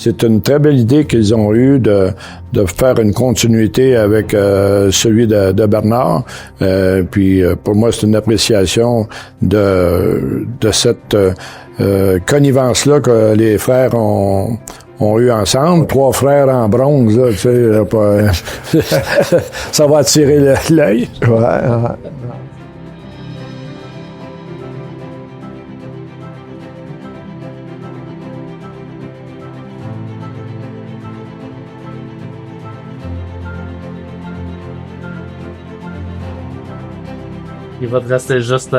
c'est une très belle idée qu'ils ont eue de faire une continuité avec celui de Bernard. Puis pour moi, c'est une appréciation de cette connivence-là que les frères ont eu ensemble. 3 frères en bronze, là, tu sais, ça va attirer l'œil. Ouais. Il va te rester juste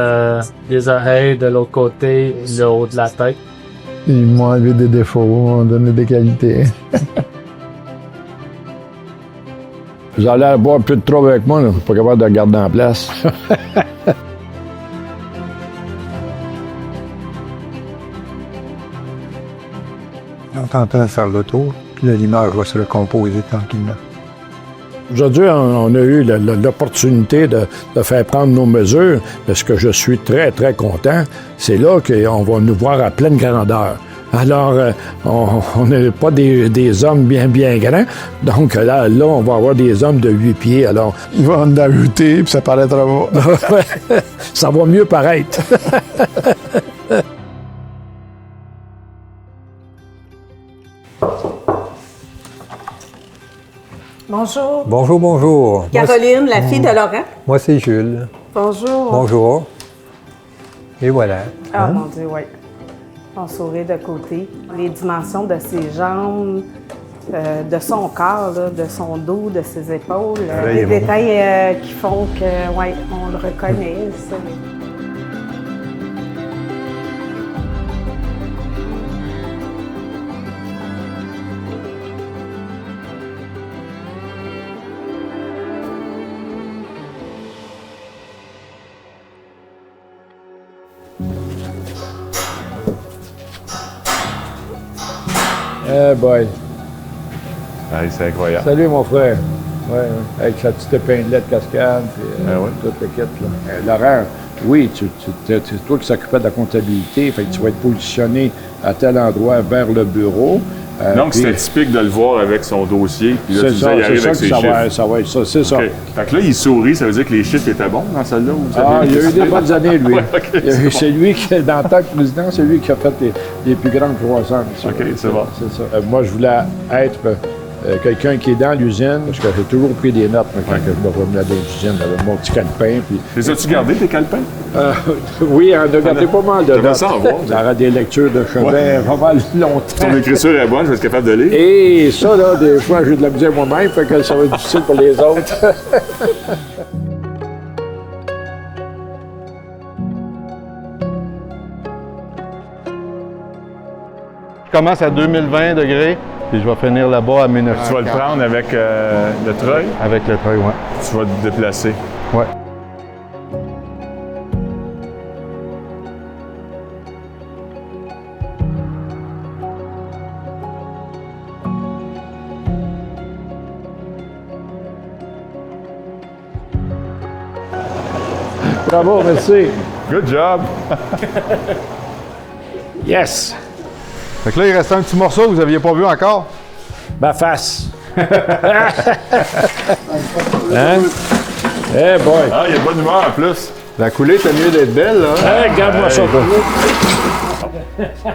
les oreilles de l'autre côté, le haut de la tête. Ils m'ont enlevé des défauts, m'ont donné des qualités. Vous allez avoir plus de trouble avec moi, là. Je suis pas capable de garder en place. On est en train de faire le tour, puis l'image va se recomposer tranquillement. Aujourd'hui, on a eu l'opportunité de faire prendre nos mesures. Mais ce que je suis très, très content, c'est là qu'on va nous voir à pleine grandeur. Alors, on n'est pas des hommes bien grands. Donc là, on va avoir des hommes de 8 pieds. Alors, Ils vont en ajouter, puis ça paraîtra pas. ça va mieux paraître. Bonjour. Bonjour, bonjour. Caroline, la fille de Laurent. Moi, c'est Jules. Bonjour. Bonjour. Et voilà. Ah, mon Dieu, oui. On sourit de côté. Les dimensions de ses jambes, de son corps, là, de son dos, de ses épaules. Les détails qui font que, oui, on le reconnaît. Ça. Eh boy. Hey, c'est incroyable. Salut, mon frère. Ouais, avec sa petite épinglette cascade, puis toute le kit, là. Laurent, oui, c'est toi qui s'occupais de la comptabilité, fait que tu vas être positionné à tel endroit vers le bureau. Donc, c'était typique de le voir avec son dossier, puis là, tu disais, il arrive avec ses chiffres. Ça va être ça, c'est ça. OK. Fait que là, il sourit, ça veut dire que les chiffres étaient bons dans celle-là? Il y a eu des bonnes années, lui. Okay, c'est lui qui, dans le temps que président, c'est lui qui a fait les plus grandes croissances. OK, c'est bon. C'est ça. Moi, je voulais être quelqu'un qui est dans l'usine, parce que j'ai toujours pris des notes quand je me promenais dans l'usine, avec mon petit calepin. Puis... Les as-tu gardé, tes calepins? Oui, on a gardé pas mal de notes. Ça en voir. Ça a des lectures de chevet pas mal longtemps. Ton écriture est bonne, je vais être capable de lire. Et ça, là, des fois, j'ai de la misère moi-même, fait que ça va être difficile pour les autres. Je commence à 2020 degrés, puis je vais finir là-bas à 1900. Tu vas le prendre avec le treuil? Avec le treuil, oui. Tu vas te déplacer. Ouais. Bravo, merci. Good job! Yes! Fait que là, il reste un petit morceau que vous n'aviez pas vu encore. Ma face. Hein? Eh boy! Ah, il y a de bonne humeur en plus. La coulée, t'as mieux d'être belle, là. Hey, regarde-moi ça, toi.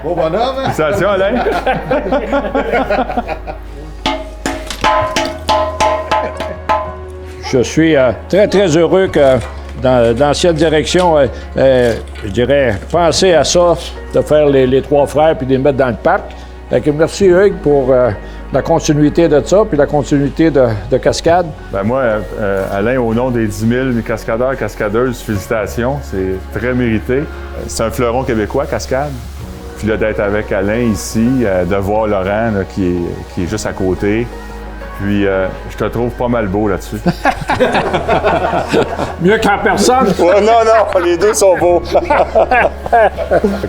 Beau bonhomme, hein? Félicitations, Alain. Je suis très, très heureux que dans l'ancienne direction, je dirais, penser à ça, de faire les 3 frères puis de les mettre dans le parc. Fait que merci, Hugues, pour la continuité de ça, puis la continuité de Cascade. Ben moi, Alain, au nom des 10 000 cascadeurs, cascadeuses, félicitations. C'est très mérité. C'est un fleuron québécois, Cascade. Puis là, d'être avec Alain ici, de voir Laurent là, qui est juste à côté. Puis je te trouve pas mal beau là-dessus. Mieux qu'en personne. Ouais, non, les deux sont beaux.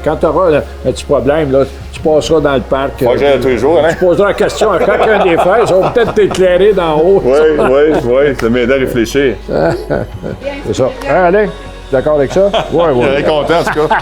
Quand tu auras un petit problème, là, tu passeras dans le parc. Moi, j'ai tous les jours, Alain. Tu poseras la question à chacun des frères. Ça va peut-être t'éclairer d'en haut. Oui, ça m'aide à réfléchir. C'est ça. Hein, Alain? D'accord avec ça? Oui, oui. Je suis content, en tout cas.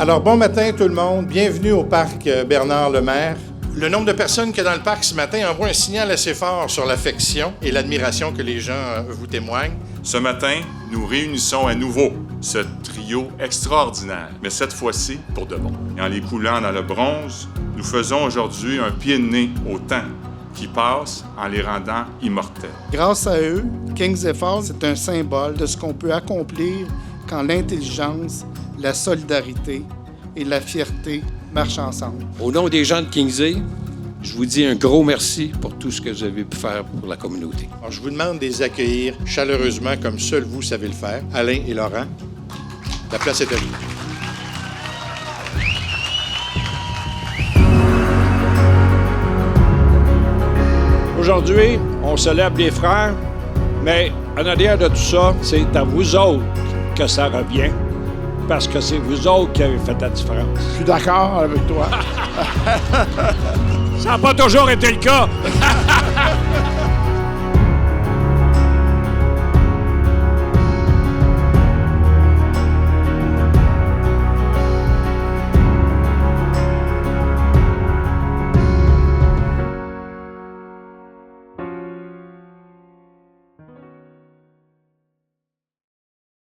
Alors, bon matin tout le monde. Bienvenue au parc Bernard-Lemaire. Le nombre de personnes qu'il y a dans le parc ce matin envoie un signal assez fort sur l'affection et l'admiration que les gens vous témoignent. Ce matin, nous réunissons à nouveau ce trio extraordinaire, mais cette fois-ci pour de bon. Et en les coulant dans le bronze, nous faisons aujourd'hui un pied de nez au temps qui passe en les rendant immortels. Grâce à eux, Kings et Falls est un symbole de ce qu'on peut accomplir quand l'intelligence, la solidarité et la fierté marchent ensemble. Au nom des gens de Kingsley, je vous dis un gros merci pour tout ce que vous avez pu faire pour la communauté. Alors, je vous demande de les accueillir chaleureusement comme seul vous savez le faire. Alain et Laurent, la place est à vous. Aujourd'hui, on célèbre les frères, mais en arrière de tout ça, c'est à vous autres que ça revient, parce que c'est vous autres qui avez fait la différence. Je suis d'accord avec toi. Ça n'a pas toujours été le cas.